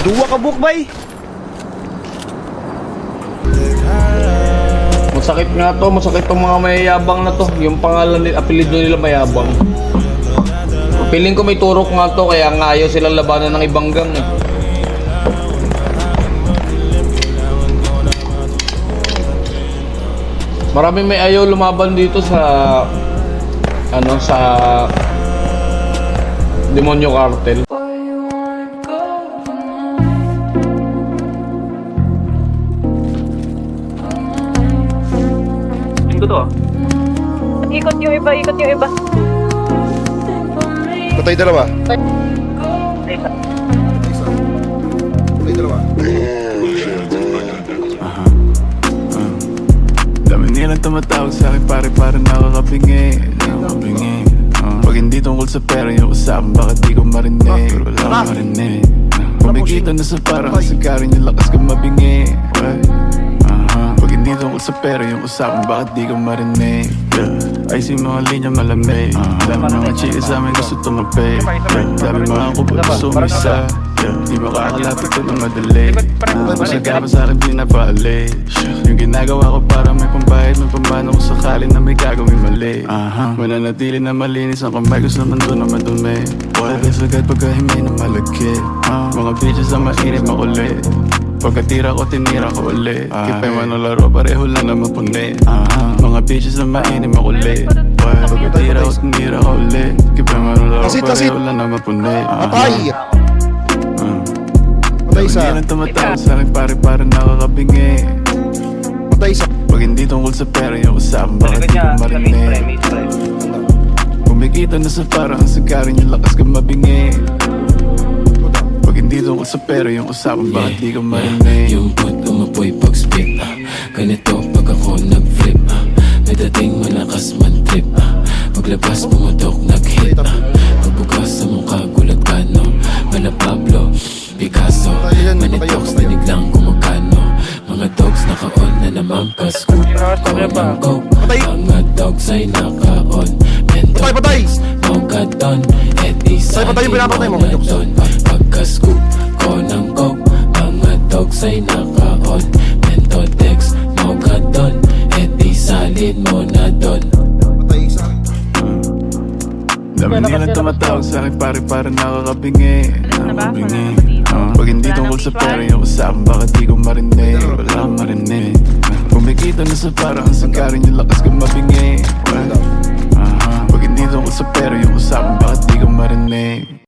Duwa ka buk bay. Masakit nga to, masakit tong mga mayayabang na to. Yung pangalan nila, apelido nila mayabang. Piling ko may turok nga to, kaya nga ayaw silang labanan ng ibang gang eh. Maraming may ayaw lumaban dito sa sa Demonyo Cartel. Tingko to ah. Ikot yung iba, ikot yung iba. Patay dalawa. Patay dalawa. Dami nilang tumatawag sa'kin pare nakakapingi. Pag hindi tungkol sa pera yung usapan, bakit di ko marinig? Wala akong marinig. Kumikita na sa parang sikarin yung lakas ko mabingi. Pag hindi tungkol sa pera yung usapan, bakit di ko marinig? Ay si mga linya malamig. Dami mga chika sa amin gusto tumapi. Dami mga kupot gusto umisa. Di makakalapit ko ng madali. Masagapa sa akin pinapali. Yung ginagawa ko para may pambayad ng pambano kung sakali na may gagawin mali. Mananatili na malinis ang kamay ko sa mundo na madumi. Pagkas agad pagkahimay na malaki. Mga bitches na mainit makulit. Pagkatira ko tinira ko ulit. Kipay man ang laro pareho lang naman puni. Mga bitches na mainit makulit. Pagkatira ko tinira ko ulit. Kipay man ang laro pareho lang naman puni. Patay! Patay isa. Hindi lang tumatawag sa'kin pare nakakabingi. Patay isa. Pag hindi tungkol sa pera yung usapan, bakit di ko marinig? Kumikita na sa parang ang sikarin yung lakas ko mabingi. Pag hindi tungkol sa pera yung usapan, bakit di ko marinig? Yung boot umapoy pag spit ganito pag ako nag-flip may dating malakas man trip paglabas pumutok nag-hit pagbukas sa mukha gulat ka no Mala Pablo, Picasso Manitox, tinig lang kumagano mga dogs naka-on na naman pasko Konang coke, mga dogs ay naka-on Patay, patay! Mogadon, edi sa Patay yung pinapatay mo, Mogadon pagka-scoop, konang coke mga dogs ay naka-on Mentotex, Mogadon, edi salin mo na don Patay isa. Dami nilang tumatawag sa'kin pare nakakabingi. Pag hindi tungkol sa pera yung usapan, bakit di ko marinig? Wala akong marinig. Kumikita na sa parang ang sikarin yung lakas ko mabingi. Pag hindi tungkol sa pera yung usapan, bakit di